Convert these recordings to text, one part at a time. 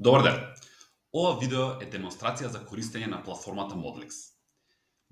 Добар ден! Ова видео е демонстрација за користење на платформата Moodlex.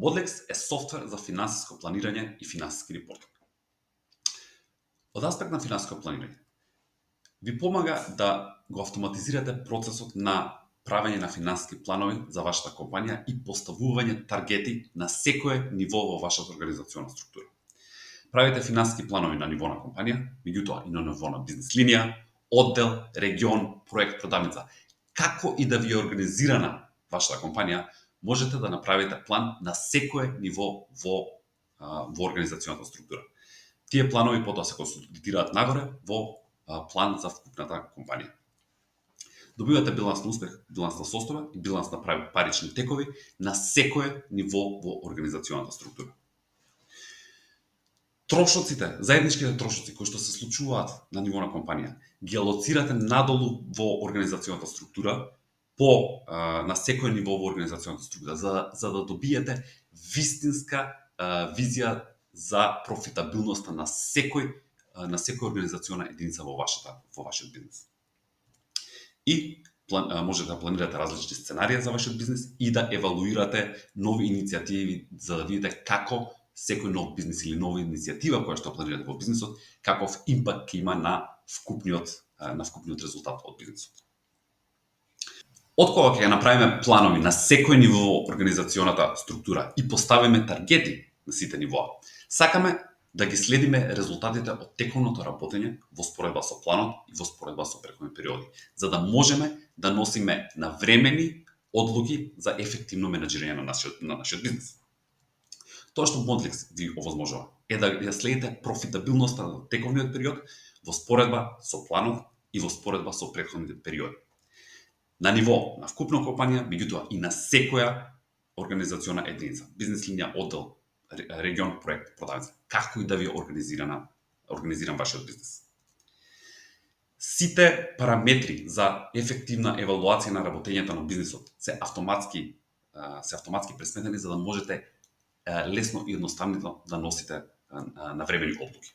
Moodlex е софтвер за финансиско планирање и финансиски репортинг. Од аспект на финансиско планирање, ви помага да го автоматизирате процесот на правење на финансиски планови за вашата компанија и поставување таргети на секое ниво во вашата организациона структура. Правите финансиски планови на ниво на компанија, меѓутоа и на ниво на бизнес линија, оддел, регион, проект, продавница. Како и да ви е организирана вашата компанија, можете да направите план на секое ниво во организационата структура. Тие планови потоа се консолидираат нагоре во план за вкупната компанија. Добивате биланс на успех, биланс на состојба и биланс на парични текови на секое ниво во организационата структура. Трошоците, заедничките трошоци кои што се случуваат на ниво на компанија, ги алоцирате надолу во организационата структура на секое ниво во организационата структура за да добиете вистинска визија за профитабилноста на секоја организациона единица во вашиот бизнес. И можете да планирате различни сценарии за вашиот бизнес и да евалуирате нови иницијативи за да видите како секој нов бизнес или нова иницијатива која што планирате во бизнисот, каков импакт ќе има на вкупниот резултат од бизнисот. Од кога ќе направиме планови на секој ниво во организационата структура и поставиме таргети на сите нивоа, сакаме да ги следиме резултатите од тековното работење во споредба со планот и во споредба со претходни периоди, за да можеме да носиме навремени одлуки за ефективно менаџирање на нашиот бизнес. Тоа што Moodlex ви овозможува е да ја следите профитабилноста на тековниот период во споредба со планот и во споредба со претходните периоди. На ниво на вкупна компанија, меѓутоа и на секоја организациона единица, бизнес линија, оддел, регион, проект, продавница, како и да ви е организиран вашиот бизнес. Сите параметри за ефективна евалуација на работењето на бизнисот се автоматски пресметени за да можете лесно и едноставно да носите навремени одлуки.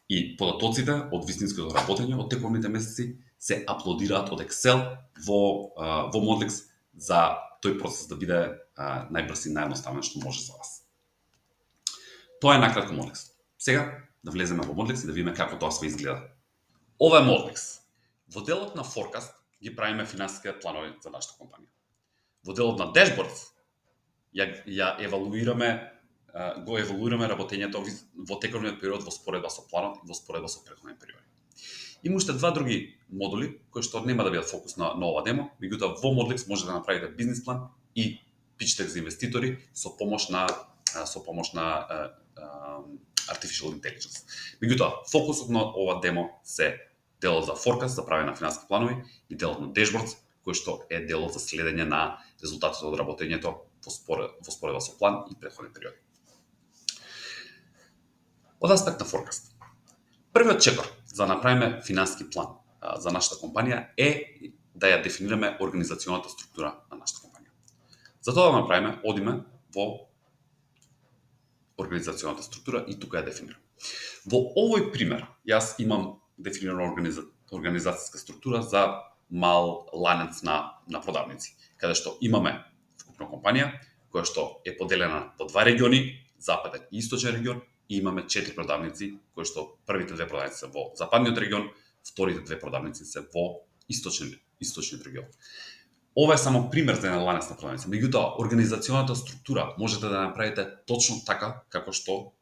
И податоците од вистинското работење од тековните месеци се аплодираат од Excel во Moodlex за тој процес да биде најбрз и наједноставен што може за вас. Тоа е накратко Moodlex. Сега да влеземе во Moodlex и да видиме како тоа све изгледа. Ова е Moodlex. Во делот на Forecast ги правиме финансиските планови за нашата компанија. Во делот на Dashboards го евалуираме работењето во тековниот период во споредба со планот и во споредба со претходни периоди. Има уште два други модули кои што нема да бидат фокус на ова демо, меѓутоа во Moodlex може да направите бизнис план и pitch deck за инвеститори со помош на Artificial Intelligence. Меѓутоа, фокусот на ова демо се делот за Forecast, за правење на финансиски планови и делот на Dashboards, кој што е делот за следење на резултатите од работењето во споредба со план и претходни периоди. Од аспект на Forecast. Првиот чекор за да направиме финансиски план за нашата компанија е да ја дефинираме организационата структура на нашата компанија. За тоа да направиме, одиме во организационата структура и тука ја дефинираме. Во овој пример, јас имам дефинирана организацијска структура за мал ланец на продавници, каде што имаме вкупна компанија која што е поделена во два региони, западен и источен регион, и имаме 4 продавници, кои што првите две продавници се во западниот регион, вторите две продавници се во источниот регион. Ова е само пример за еден ланец на продавници. Меѓутоа, организационата структура можете да направите точно така како што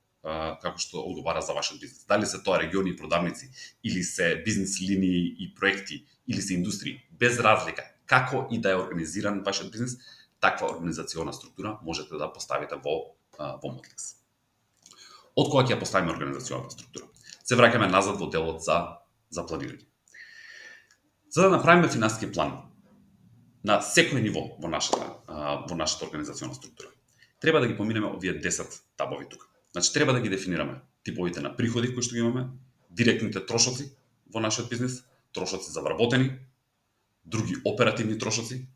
одговара за вашиот бизнес. Дали се тоа региони и продавници, или се бизнес линии и проекти, или се индустрии, без разлика, како и да е организиран вашиот бизнес, таква организациона структура можете да поставите во Moodlex. Од кога ќе ја поставиме организационата структура? Се враќаме назад во делот за планирање. За да направиме финансиски план на секој ниво во нашата организациона структура, треба да ги поминеме овие 10 табови тука. Значи, треба да ги дефинираме типовите на приходи кои што ги имаме, директните трошоци во нашиот бизнес, трошоци за вработени, други оперативни трошоци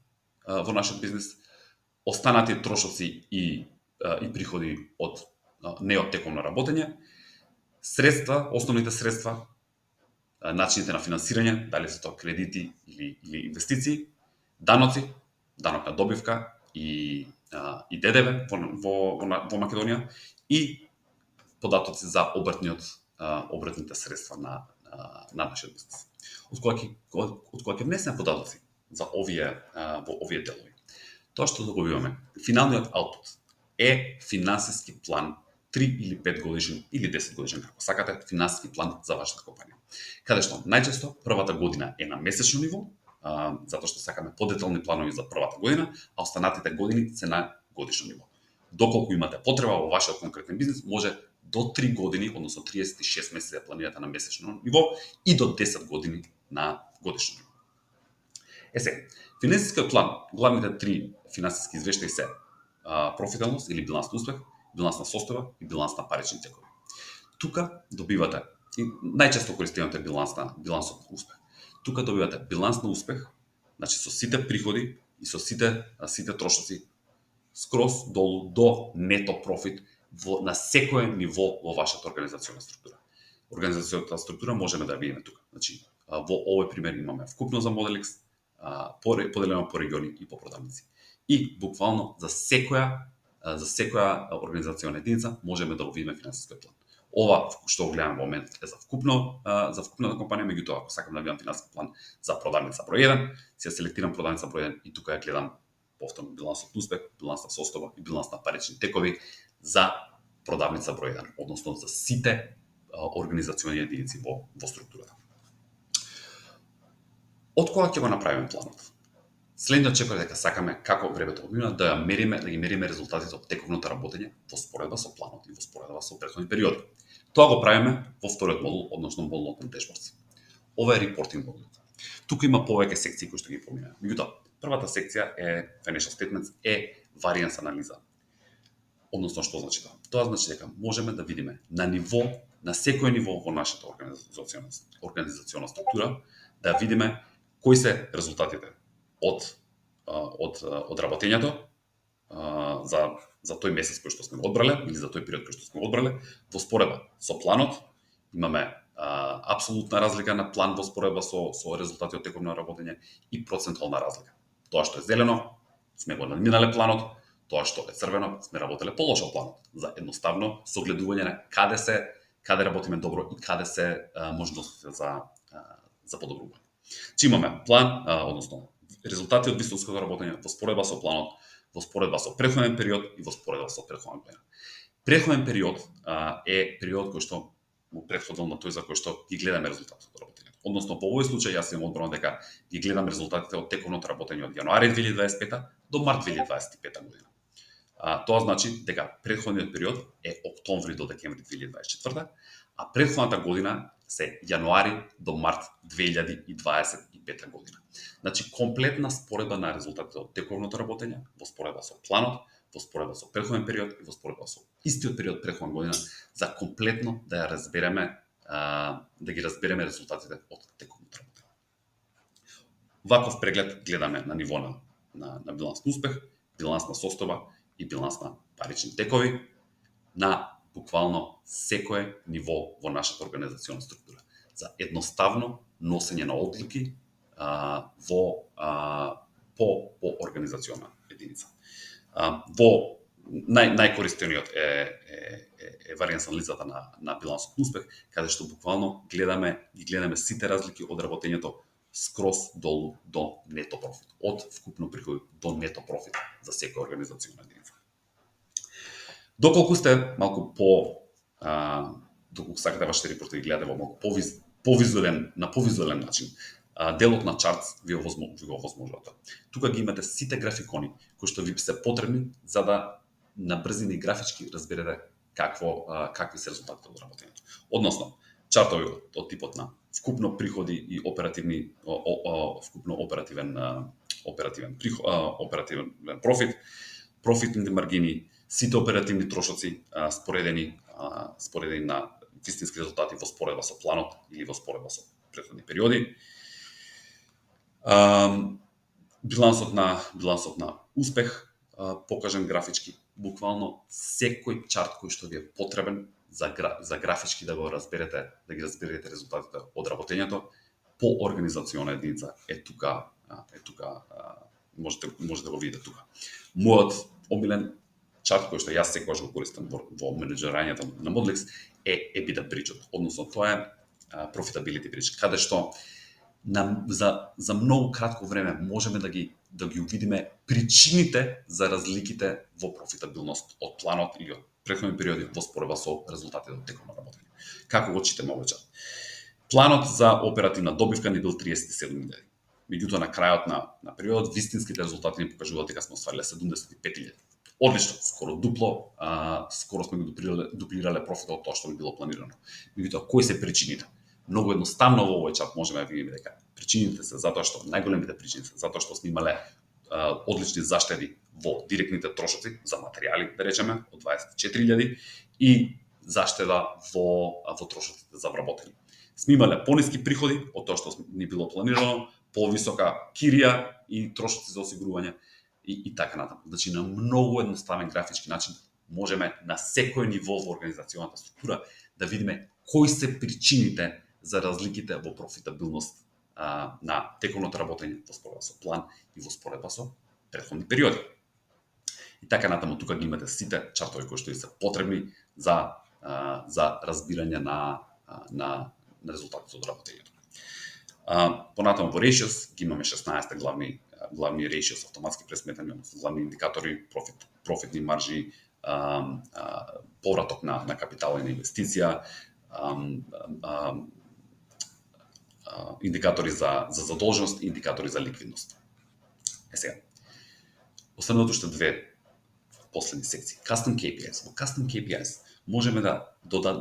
во нашиот бизнес, останати трошоци и приходи од неоттековно работење, средства, основните средства начините на финансирање, дали се тоа кредити или инвестиции, даноци, данок на добивка и ДДВ во Македонија и податоци за обртните средства на нашиот бизнес. Од кога ќе внесеме податоци за во овие делови, тоа што го имаме, финалниот output е финансиски план 3 или 5 годишен или 10 годишен, како сакате, финансиски план за вашата компанија. Каде што најчесто првата година е на месечно ниво, затоа што сакаме подетални планови за првата година, а останатите години се на годишно ниво. Доколку имате потреба во вашиот конкретен бизнес, може до 3 години, односно 36 месеци да планирате на месечно ниво и до 10 години на годишно ниво. Финансискиот план, главните 3 финансиски извештаи се профитабилност или биланс на успех, биланс на состојба и биланс на парични текови. Тука добивате, и најчесто користимате билансот на успех. Тука добивате биланс на успех, значи со сите приходи и со сите трошоци скроз долу до нето профит на секое ниво во вашата организациона структура. Организацијната структура можеме да видиме тука. Значи, во овој пример имаме вкупно за Modelix, поделено по региони и по продавници. И буквално за секоја организациона единица можеме да го видиме финансискиот план. Ова што го гледаме во момент е за вкупната компанија, меѓутоа ако сакам да видам финансиски план за продавница број 1, се селектирам продавница број 1 и тука ја гледам повторно билансот на успех, биланс на состојба и биланс на парични текови за продавница број 1, односно за сите организациони единици во структурата. Од кога ќе го направиме планот? Следниот чекор дека сакаме како времето мина да ги мериме резултатите од тековното работење во споредба со планот и во споредба со претходни периоди. Тоа го правиме во вториот модул, односно модулот на дешборд. Ова е репортинг модул. Тука има повеќе секции кои што ги поминаме. Меѓутоа, првата секција е Financial Statements, е variance анализа. Односно што значи тоа? Тоа значи дека можеме да видиме на секој ниво во нашата организациона структура, да видиме кои се резултатите од работењето за тој месец кој што сме го одбрале или за тој период кој што сме го одбрале во споредба со планот. Имаме апсолутна разлика на план во споредба со резултати од тековно работење и процентуална разлика. Тоа што е зелено сме го надминале планот, тоа што е црвено сме работеле полошо планот, за едноставно согледување на каде работиме добро и каде се можностите за подобрување. Че имаме план, односно резултати од вистинското работење во споредба со планот, во споредба со претходен период и во споредба со претходна година. Претходен период е период кој што претходил на тој за кој што ги гледаме резултатите од работењето. Односно, по овој случај јас имам одбрано дека ги гледам резултатите од тековното работење од јануари 2025 до март 2025 година. Тоа значи дека претходниот период е октомври до декември 2024, а претходната година се јануари до март 2025 година. Значи, комплетна споредба на резултатите од тековното работење, во споредба со планот, во споредба со претходен период и во споредба со истиот период претходна година, за комплетно да ги разбереме резултатите од тековното работење. Ваков преглед гледаме на ниво на биланс на успех, биланс на состојба и биланс на парични текови на буквално секое ниво во нашата организациона структура, за едноставно носење на одлуки по организациона единица. Во најкористениот е variance анализата на билансот на успех, каде што буквално ги гледаме сите разлики од работењето скроз долу до нето профит, од вкупно приходи до нето профит за секоја организациона единица. Доколку сте малку доколку сакате вашите репорти ги гледате во малку повизуелен начин, делот на чартс ви го овозможува тоа. Тука ги имате сите графикони кои што ви се потребни за да на брзина и графички разберете какви се резултатите од работењето. Односно, чартови од типот на вкупно приходи и вкупно оперативен профит, профитните маргини, сите оперативни трошоци споредени на вистински резултати во споредба со планот или во споредба со претходни периоди. Билансот на успех покажен графички, буквално секој чарт кој што ви е потребен за графички да го разберете, да ги разберете резултатите од работењето по организациона единица е тука можете да го видите тука. Мојот омилен чарт кој што јас секогаш го користам во менеџирањето на Moodlex е EBITDA bridge, односно тоа е profitability bridge, каде што за многу кратко време можеме да ги увидиме причините за разликите во профитабилност од планот или од претходни периоди во споредба со резултатите од текот на работење. Како го читаме овој чарт? Планот за оперативна добивка ни бил 37.000. Меѓутоа на крајот на периодот вистинските резултати ни покажуваат дека сме оствариле 75.000. Одлично, скоро дупло, скоро сме го дуплирале профитот од тоа што би било планирано. Меѓутоа кои се причините? Многу едноставно во овој чарт можеме да видиме дека причините се затоа што најголемите причини се затоа што сме имале одлични заштеди во директните трошоци за материјали, да речеме, од 24.000 и заштеда во трошоците за вработени. Сме имале пониски приходи од тоа што ни било планирано, повисока кирија и трошоци за осигурување и така натаму. Значи на многу едноставен графички начин можеме на секој ниво во организационата структура да видиме кои се причините за разликите во профитабилност на теконото работење во споредба со план и во споредба со претходни периоди. И така натаму тука ги имате сите чартови кои што се потребни за разбирање на резултатите од работењето. Понатаму во ratios ги имаме 16 главни ratios автоматски пресметани, главни индикатори, профитни маржи, повраток на капитал и на инвестиција, индикатори за задолженост и индикатори за ликвидност. Сега, останат уште две последни секции. Custom KPIs. Во Custom KPIs можеме да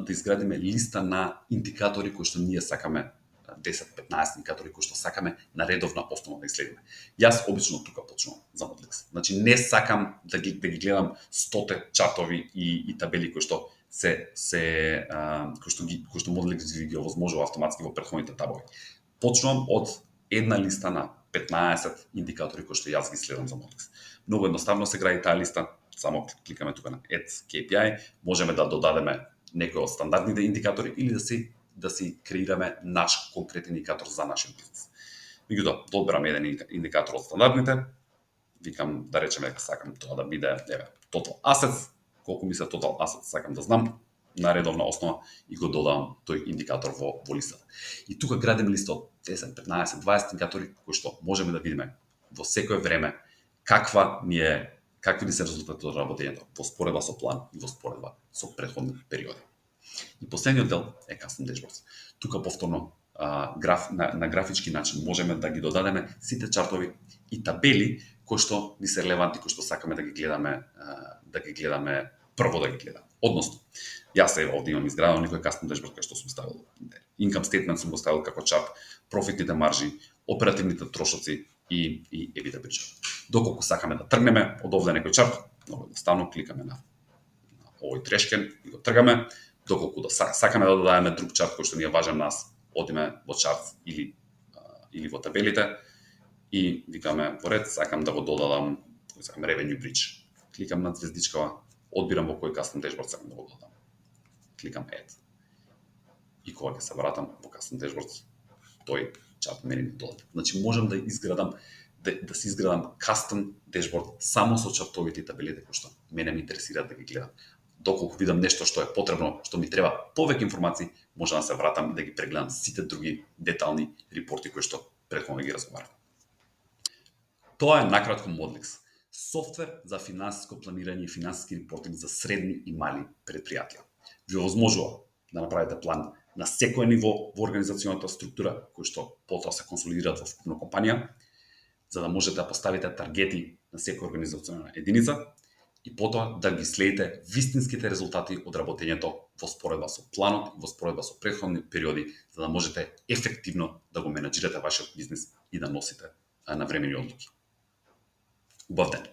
изградиме листа на индикатори кои што ние сакаме, 10-15 индикатори кои што сакаме на редовна основа да ги следиме. Јас обично тука почнувам за Moodlex. Значи не сакам да ги гледам 100 чартови и табели кои што кои што Moodlex ги овозможува автоматски во претходните табови. Почнувам од една листа на 15 индикатори кои што јас ги следам за Moodlex. Многу едноставно се гради таа листа, само кликаме тука на Add KPI, можеме да додадеме некој од стандардните индикатори или да си креираме наш конкретен индикатор за нашиот бизнес. Меѓутоа, добрам еден индикатор од стандардните, викам да речеме дека сакам тоа да биде total assets, колку ми се total assets сакам да знам на редовна основа и го додавам тој индикатор во листата. И тука градим листа од 10, 15, 20 индикатори кои што можеме да видиме во секое време какви ни се резултати од работењето во споредба со план и во споредба со претходни периоди. И последниот дел е Custom Dashboards. Тука повторно на графички начин можеме да ги додадеме сите чартови и табели кои што ни се релевантни, кои што сакаме да ги гледаме прво да ги гледаме. Односно, јас овде имам изградено некој Custom Dashboard кој што сум ставил. Income statement сум го ставил како чарт, профитните маржи, оперативните трошоци и EBITDA bridge. Доколку сакаме да тргнеме од овде некој чарт, многу едноставно кликаме на овој трешкен и го тргаме. Доколку сакаме да додадеме друг чарт кој што ни е важен нас, одиме во чарт или во табелите и викаме во ред, сакам да го додадам, revenue bridge. Кликам на звездичкава, одбирам во кој Custom Dashboard сакам да го додадам. Кликам Add. И кога ќе се вратам во Custom Dashboard, тој чарт мене ми додаде. Значи можам да си изградам Custom Dashboard само со чартовите и табелите кои што мене ме интересираат да ги гледам. Доколку видам нешто што е потребно, што ми треба повеќе информации, може да се вратам и да ги прегледам сите други детални репорти кои што претходно ги разговарав. Тоа е накратко Moodlex, софтвер за финансиско планирање и финансиски репортинг за средни и мали предпријатија. Ви овозможува да направите план на секое ниво во организационата структура, кои што потоа се консолидираат во вкупна компанија, за да можете да поставите таргети на секоја организационна единица и потоа да ги следите вистинските резултати од работењето во споредба со планот и во споредба со претходни периоди, за да можете ефективно да го менаџирате вашиот бизнис и да носите навремени одлуки. Убав ден!